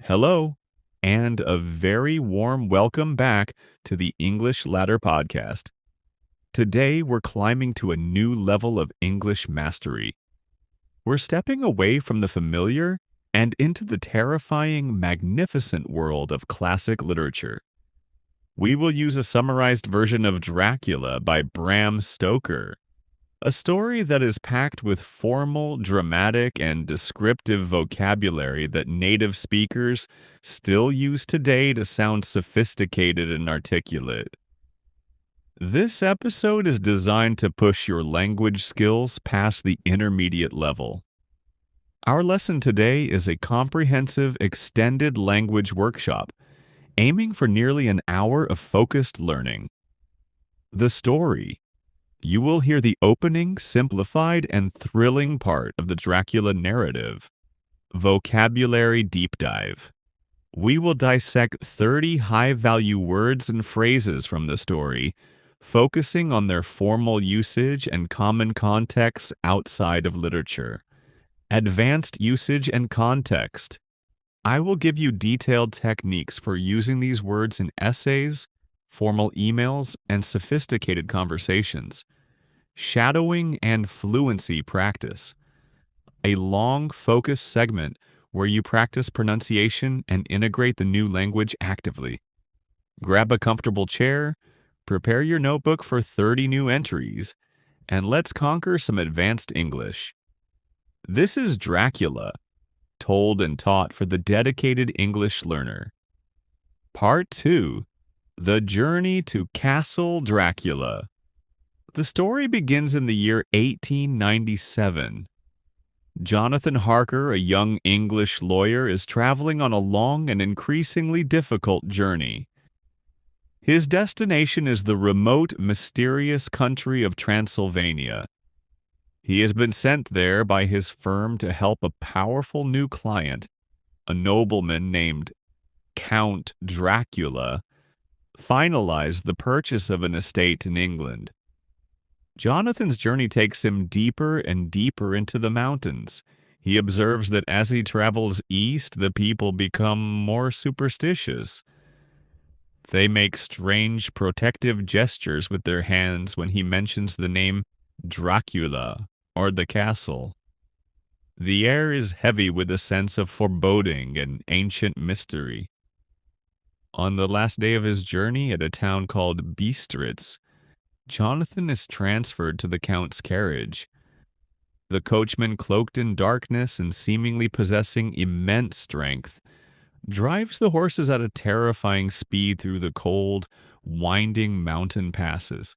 Hello, and a very warm welcome back to the English Ladder Podcast. Today, we're climbing to a new level of English mastery. We're stepping away from the familiar and into the terrifying, magnificent world of classic literature. We will use a summarized version of Dracula by Bram Stoker, a story that is packed with formal, dramatic, and descriptive vocabulary that native speakers still use today to sound sophisticated and articulate. This episode is designed to push your language skills past the intermediate level. Our lesson today is a comprehensive extended language workshop, aiming for nearly an hour of focused learning. The story. You will hear the opening, simplified, and thrilling part of the Dracula narrative. Vocabulary Deep Dive. We will dissect 30 high-value words and phrases from the story, focusing on their formal usage and common contexts outside of literature. Advanced usage and context. I will give you detailed techniques for using these words in essays, formal emails, and sophisticated conversations. Shadowing and fluency practice. A long, focused segment where you practice pronunciation and integrate the new language actively. Grab a comfortable chair, prepare your notebook for 30 new entries, and let's conquer some advanced English. This is Dracula, told and taught for the dedicated English learner. Part 2. The Journey to Castle Dracula. The story begins in the year 1897. Jonathan Harker, a young English lawyer, is traveling on a long and increasingly difficult journey. His destination is the remote, mysterious country of Transylvania. He has been sent there by his firm to help a powerful new client, a nobleman named Count Dracula, finalize the purchase of an estate in England. Jonathan's journey takes him deeper and deeper into the mountains. He observes that as he travels east, the people become more superstitious. They make strange protective gestures with their hands when he mentions the name Dracula or the castle. The air is heavy with a sense of foreboding and ancient mystery. On the last day of his journey at a town called Bistritz, Jonathan is transferred to the Count's carriage. The coachman, cloaked in darkness and seemingly possessing immense strength, drives the horses at a terrifying speed through the cold, winding mountain passes.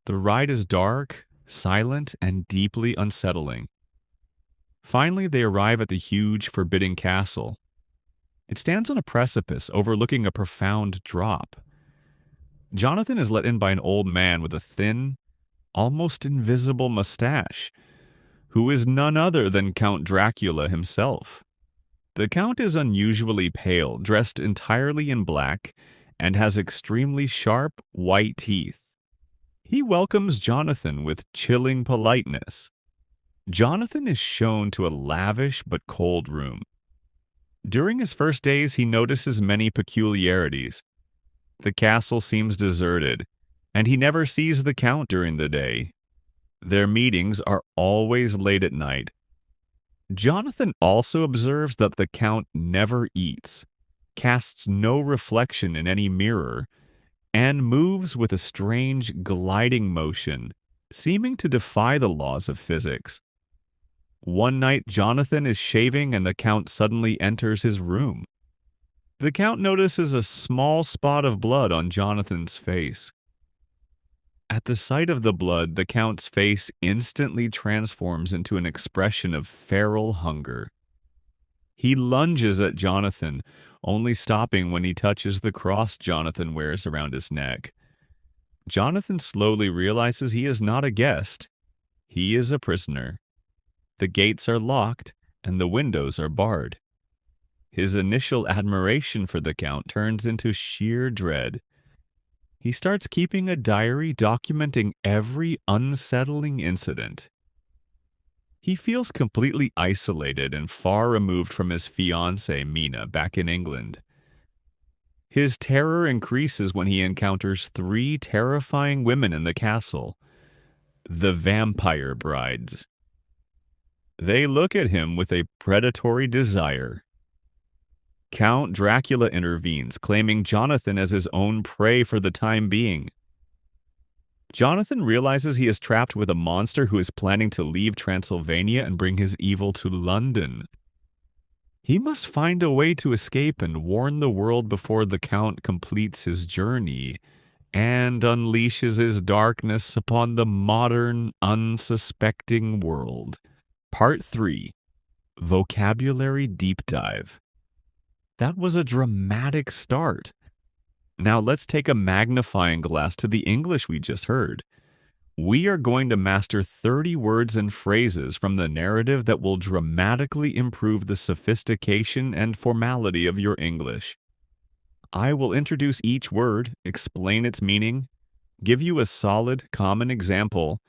The ride is dark, silent, and deeply unsettling. Finally, they arrive at the huge, forbidding castle. It stands on a precipice overlooking a profound drop. Jonathan is let in by an old man with a thin, almost invisible mustache, who is none other than Count Dracula himself. The Count is unusually pale, dressed entirely in black, and has extremely sharp, white teeth. He welcomes Jonathan with chilling politeness. Jonathan is shown to a lavish but cold room. During his first days, he notices many peculiarities. The castle seems deserted, and he never sees the Count during the day. Their meetings are always late at night. Jonathan also observes that the Count never eats, casts no reflection in any mirror, and moves with a strange gliding motion, seeming to defy the laws of physics. One night, Jonathan is shaving and the Count suddenly enters his room. The Count notices a small spot of blood on Jonathan's face. At the sight of the blood, the Count's face instantly transforms into an expression of feral hunger. He lunges at Jonathan, only stopping when he touches the cross Jonathan wears around his neck. Jonathan slowly realizes he is not a guest. He is a prisoner. The gates are locked, and the windows are barred. His initial admiration for the Count turns into sheer dread. He starts keeping a diary documenting every unsettling incident. He feels completely isolated and far removed from his fiancée, Mina, back in England. His terror increases when he encounters three terrifying women in the castle, the vampire brides. They look at him with a predatory desire. Count Dracula intervenes, claiming Jonathan as his own prey for the time being. Jonathan realizes he is trapped with a monster who is planning to leave Transylvania and bring his evil to London. He must find a way to escape and warn the world before the Count completes his journey and unleashes his darkness upon the modern, unsuspecting world. Part 3. Vocabulary Deep Dive. That was a dramatic start. Now let's take a magnifying glass to the English we just heard. We are going to master 30 words and phrases from the narrative that will dramatically improve the sophistication and formality of your English. I will introduce each word, explain its meaning, give you a solid, common example,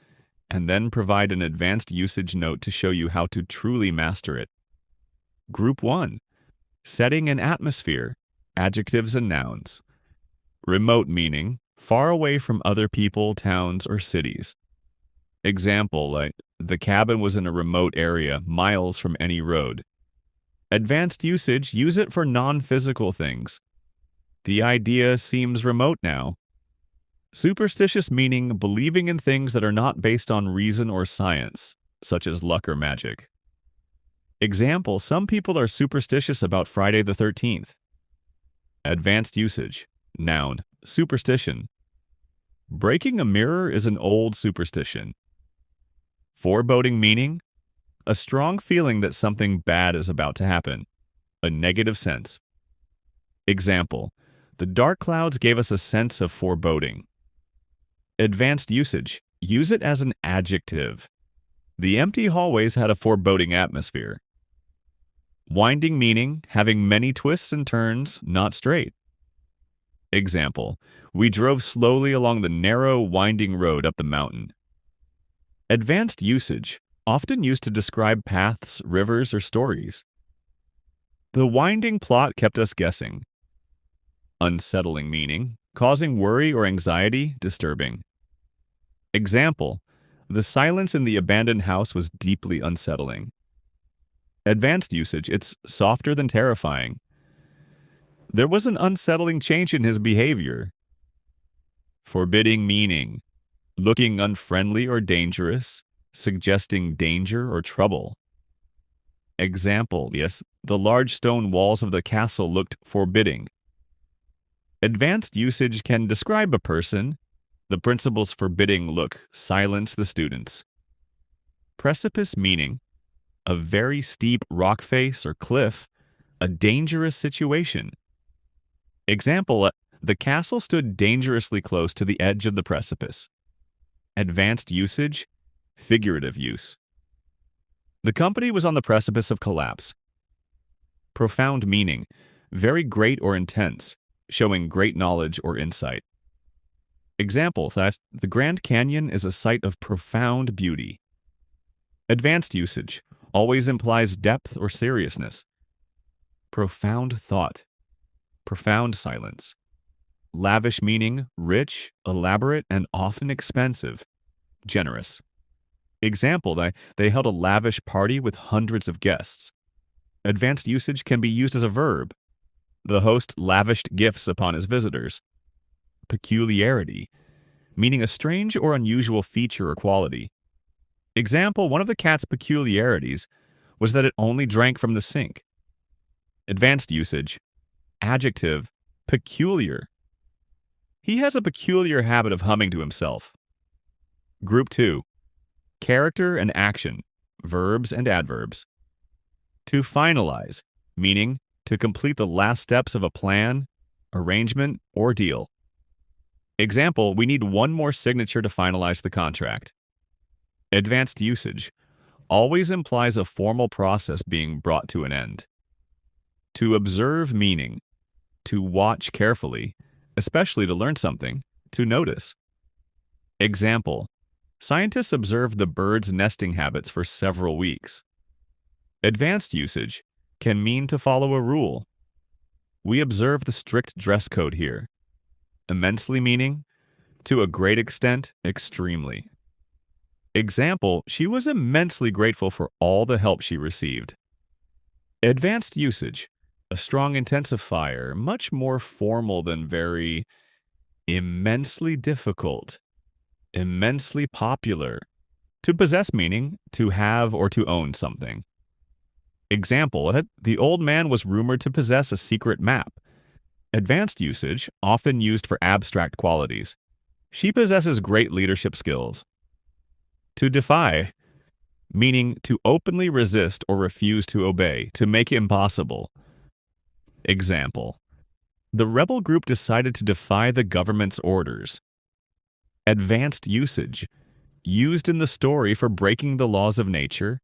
and then provide an advanced usage note to show you how to truly master it. Group 1. Setting and atmosphere, adjectives and nouns. Remote meaning, far away from other people, towns, or cities. Example, like, the cabin was in a remote area, miles from any road. Advanced usage, use it for non-physical things. The idea seems remote now. Superstitious meaning, believing in things that are not based on reason or science, such as luck or magic. Example, some people are superstitious about Friday the 13th. Advanced usage. Noun, superstition. Breaking a mirror is an old superstition. Foreboding meaning, a strong feeling that something bad is about to happen. A negative sense. Example, the dark clouds gave us a sense of foreboding. Advanced usage, use it as an adjective. The empty hallways had a foreboding atmosphere. Winding meaning, having many twists and turns, not straight. Example, we drove slowly along the narrow, winding road up the mountain. Advanced usage, often used to describe paths, rivers, or stories. The winding plot kept us guessing. Unsettling meaning, causing worry or anxiety, disturbing. Example, the silence in the abandoned house was deeply unsettling. Advanced usage, it's softer than terrifying. There was an unsettling change in his behavior. Forbidding meaning, looking unfriendly or dangerous, suggesting danger or trouble. Example, yes, the large stone walls of the castle looked forbidding. Advanced usage can describe a person. The principal's forbidding look silenced the students. Precipice meaning, a very steep rock face or cliff, a dangerous situation. Example, the castle stood dangerously close to the edge of the precipice. Advanced usage, figurative use. The company was on the precipice of collapse. Profound meaning, very great or intense, showing great knowledge or insight. Example, the Grand Canyon is a site of profound beauty. Advanced usage, always implies depth or seriousness. Profound thought, profound silence. Lavish meaning, rich, elaborate, and often expensive. Generous. Example, they held a lavish party with hundreds of guests. Advanced usage can be used as a verb. The host lavished gifts upon his visitors. Peculiarity, meaning a strange or unusual feature or quality. Example, one of the cat's peculiarities was that it only drank from the sink. Advanced usage. Adjective, peculiar. He has a peculiar habit of humming to himself. Group 2. Character and action, verbs and adverbs. To finalize, meaning to complete the last steps of a plan, arrangement, or deal. Example, we need one more signature to finalize the contract. Advanced usage always implies a formal process being brought to an end. To observe meaning, to watch carefully, especially to learn something, to notice. Example, Scientists observed the birds' nesting habits for several weeks. Advanced usage can mean to follow a rule. We observe the strict dress code here. Immensely meaning, to a great extent, extremely. Example, she was immensely grateful for all the help she received. Advanced usage, a strong intensifier, much more formal than very immensely difficult, immensely popular. To possess meaning, to have or to own something. Example, the old man was rumored to possess a secret map. Advanced usage, often used for abstract qualities. She possesses great leadership skills. To defy, meaning to openly resist or refuse to obey, to make impossible. Example, the rebel group decided to defy the government's orders. Advanced usage, used in the story for breaking the laws of nature.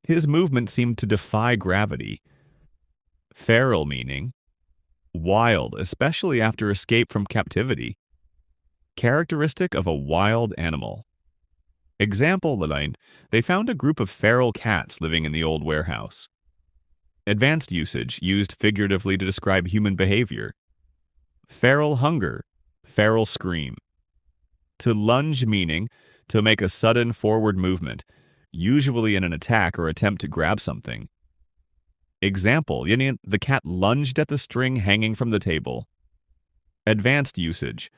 His movement seemed to defy gravity. Feral meaning, wild, especially after escape from captivity. Characteristic of a wild animal. Example line, they found a group of feral cats living in the old warehouse. Advanced usage, used figuratively to describe human behavior. Feral hunger, feral scream. To lunge meaning, to make a sudden forward movement, usually in an attack or attempt to grab something. Example, the cat lunged at the string hanging from the table. Advanced usage,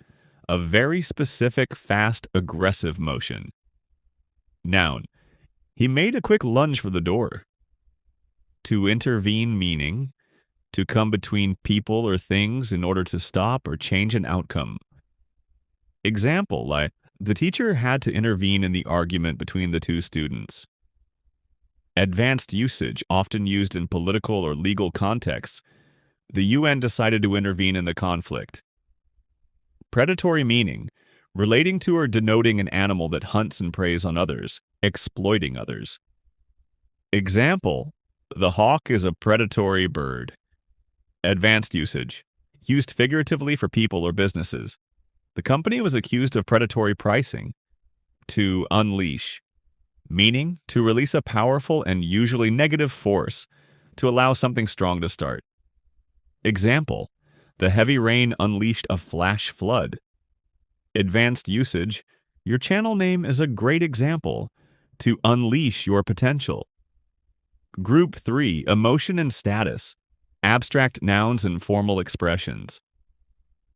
a very specific, fast, aggressive motion. Noun, he made a quick lunge for the door. To intervene meaning, to come between people or things in order to stop or change an outcome. Example, like, the teacher had to intervene in the argument between the two students. Advanced usage, often used in political or legal contexts. The UN decided to intervene in the conflict. Predatory meaning, relating to or denoting an animal that hunts and preys on others, exploiting others. Example, the hawk is a predatory bird. Advanced usage, used figuratively for people or businesses. The company was accused of predatory pricing. To unleash, meaning to release a powerful and usually negative force to allow something strong to start. Example, the heavy rain unleashed a flash flood. Advanced usage, your channel name is a great example. To unleash your potential. Group 3, emotion and status, abstract nouns and formal expressions.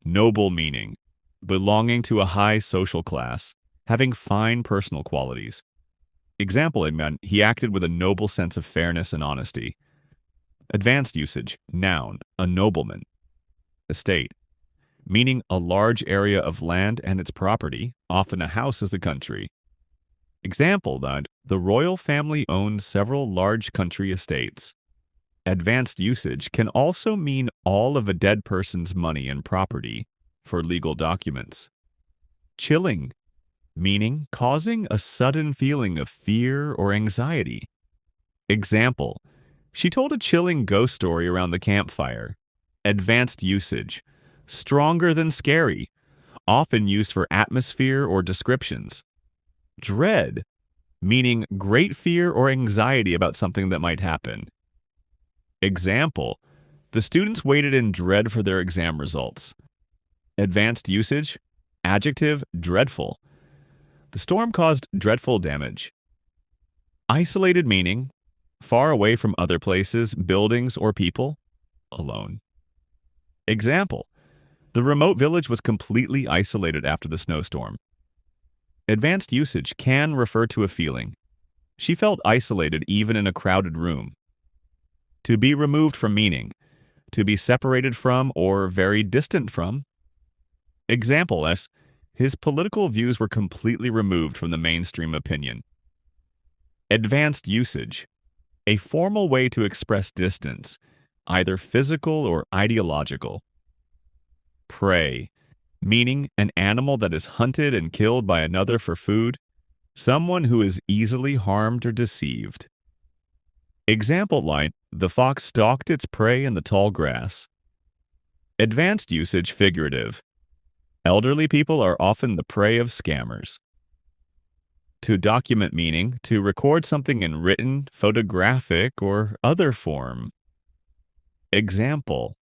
Noble meaning, belonging to a high social class, having fine personal qualities. Example, he acted with a noble sense of fairness and honesty. Advanced usage, noun, a nobleman. Estate, meaning a large area of land and its property, often a house as the country. Example, the royal family owned several large country estates. Advanced usage can also mean all of a dead person's money and property for legal documents. Chilling, meaning causing a sudden feeling of fear or anxiety. Example, she told a chilling ghost story around the campfire. Advanced usage, stronger than scary, often used for atmosphere or descriptions. Dread, meaning great fear or anxiety about something that might happen. Example, the students waited in dread for their exam results. Advanced usage, adjective, dreadful. The storm caused dreadful damage. Isolated meaning, far away from other places, buildings, or people, alone. Example, the remote village was completely isolated after the snowstorm. Advanced usage can refer to a feeling. She felt isolated even in a crowded room. To be removed from meaning, to be separated from or very distant from. Example S, his political views were completely removed from the mainstream opinion. Advanced usage, a formal way to express distance, either physical or ideological. Prey, meaning an animal that is hunted and killed by another for food, someone who is easily harmed or deceived. Example line, the fox stalked its prey in the tall grass. Advanced usage, figurative. Elderly people are often the prey of scammers. To document meaning, to record something in written, photographic, or other form. Example: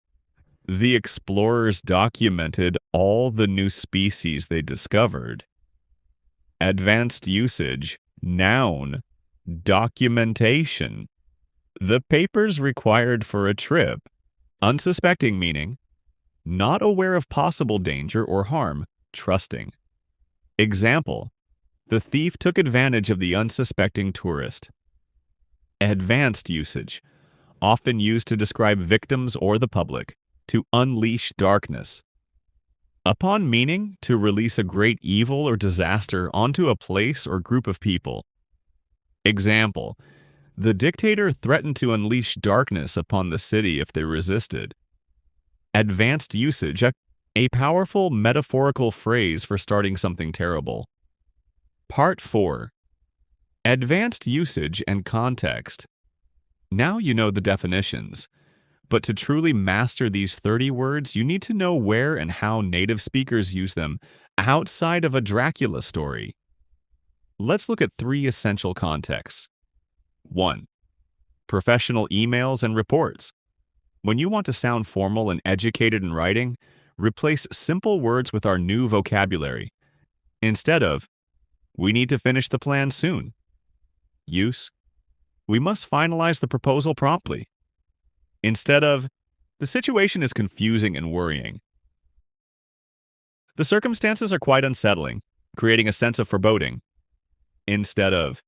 the explorers documented all the new species they discovered. Advanced usage, noun, documentation. The papers required for a trip. Unsuspecting meaning, not aware of possible danger or harm, trusting. Example: the thief took advantage of the unsuspecting tourist. Advanced usage, often used to describe victims or the public, to unleash darkness. Upon meaning, to release a great evil or disaster onto a place or group of people. Example: the dictator threatened to unleash darkness upon the city if they resisted. Advanced usage, a powerful metaphorical phrase for starting something terrible. Part 4. Advanced usage and context. Now you know the definitions, but to truly master these 30 words, you need to know where and how native speakers use them outside of a Dracula story. Let's look at 3 essential contexts. 1. Professional emails and reports. When you want to sound formal and educated in writing, replace simple words with our new vocabulary. Instead of, "We need to finish the plan soon." Use, "We must finalize the proposal promptly." Instead of, "The situation is confusing and worrying." "The circumstances are quite unsettling, creating a sense of foreboding." Instead of,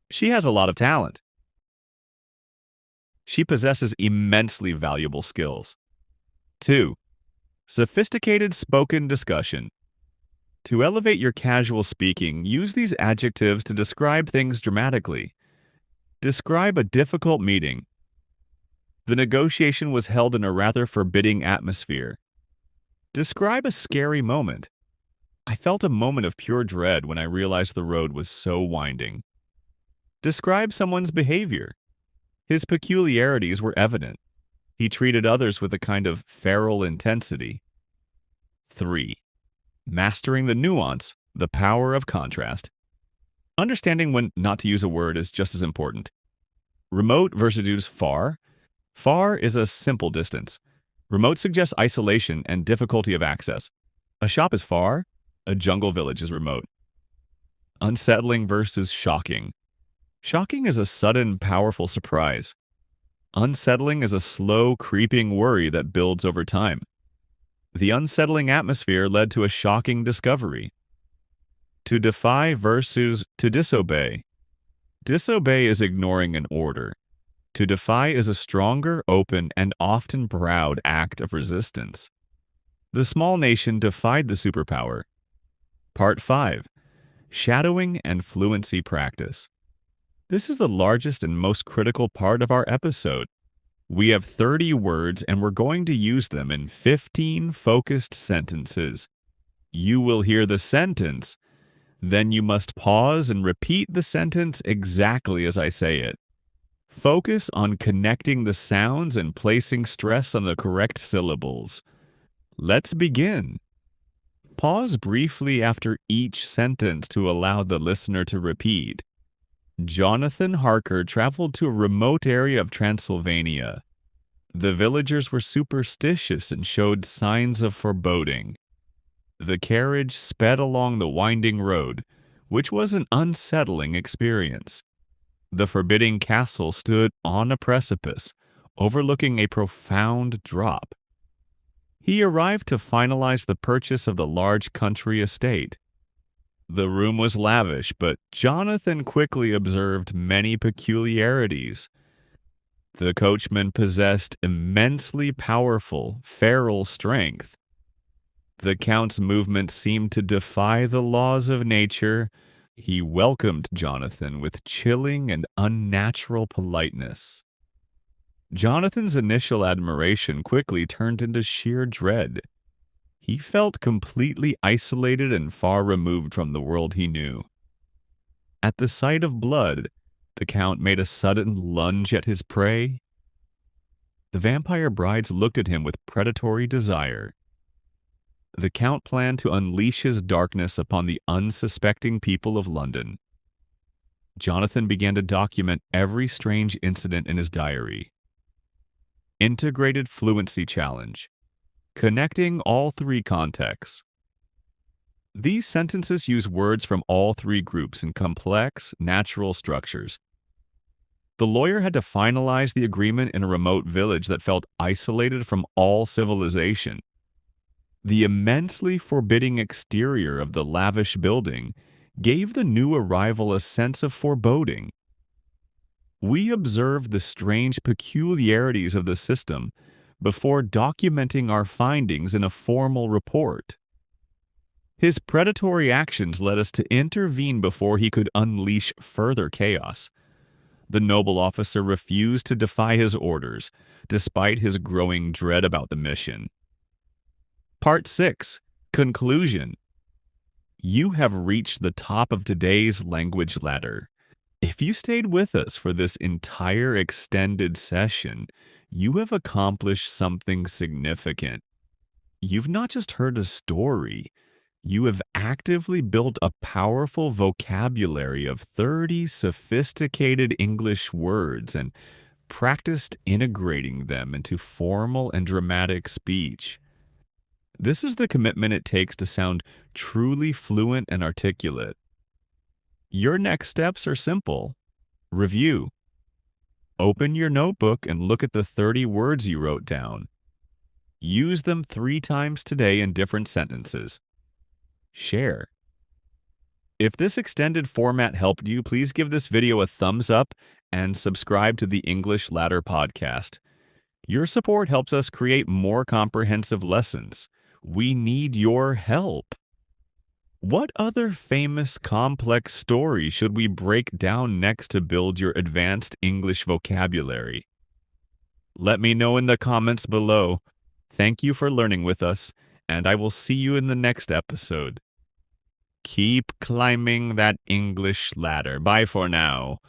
"She has a lot of talent." She possesses immensely valuable skills. 2. Sophisticated spoken discussion. To elevate your casual speaking, use these adjectives to describe things dramatically. Describe a difficult meeting. The negotiation was held in a rather forbidding atmosphere. Describe a scary moment. I felt a moment of pure dread when I realized the road was so winding. Describe someone's behavior. His peculiarities were evident. He treated others with a kind of feral intensity. 3. Mastering the nuance, the power of contrast. Understanding when not to use a word is just as important. Remote versus far. Far is a simple distance. Remote suggests isolation and difficulty of access. A shop is far, a jungle village is remote. Unsettling versus shocking. Shocking is a sudden, powerful surprise. Unsettling is a slow, creeping worry that builds over time. The unsettling atmosphere led to a shocking discovery. To defy versus to disobey. Disobey is ignoring an order. To defy is a stronger, open, and often proud act of resistance. The small nation defied the superpower. Part 5. Shadowing and fluency practice. This is the largest and most critical part of our episode. We have 30 words and we're going to use them in 15 focused sentences. You will hear the sentence, then you must pause and repeat the sentence exactly as I say it. Focus on connecting the sounds and placing stress on the correct syllables. Let's begin. Pause briefly after each sentence to allow the listener to repeat. Jonathan Harker traveled to a remote area of Transylvania. The villagers were superstitious and showed signs of foreboding. The carriage sped along the winding road, which was an unsettling experience. The forbidding castle stood on a precipice, overlooking a profound drop. He arrived to finalize the purchase of the large country estate. The room was lavish, but Jonathan quickly observed many peculiarities. The coachman possessed immensely powerful, feral strength. The Count's movements seemed to defy the laws of nature. He welcomed Jonathan with chilling and unnatural politeness. Jonathan's initial admiration quickly turned into sheer dread. He felt completely isolated and far removed from the world he knew. At the sight of blood, the Count made a sudden lunge at his prey. The vampire brides looked at him with predatory desire. The Count planned to unleash his darkness upon the unsuspecting people of London. Jonathan began to document every strange incident in his diary. Integrated Fluency Challenge. Connecting all three contexts. These sentences use words from all three groups in complex, natural structures. The lawyer had to finalize the agreement in a remote village that felt isolated from all civilization. The immensely forbidding exterior of the lavish building gave the new arrival a sense of foreboding. We observed the strange peculiarities of the system before documenting our findings in a formal report. His predatory actions led us to intervene before he could unleash further chaos. The noble officer refused to defy his orders, despite his growing dread about the mission. Part 6. Conclusion. You have reached the top of today's language ladder. If you stayed with us for this entire extended session, you have accomplished something significant. You've not just heard a story, you have actively built a powerful vocabulary of 30 sophisticated English words and practiced integrating them into formal and dramatic speech. This is the commitment it takes to sound truly fluent and articulate. Your next steps are simple. Review. Open your notebook and look at the 30 words you wrote down. Use them 3 times today in different sentences. Share. If this extended format helped you, please give this video a thumbs up and subscribe to the English Ladder podcast. Your support helps us create more comprehensive lessons. We need your help. What other famous complex story should we break down next to build your advanced English vocabulary? Let me know in the comments below. Thank you for learning with us, and I will see you in the next episode. Keep climbing that English ladder. Bye for now.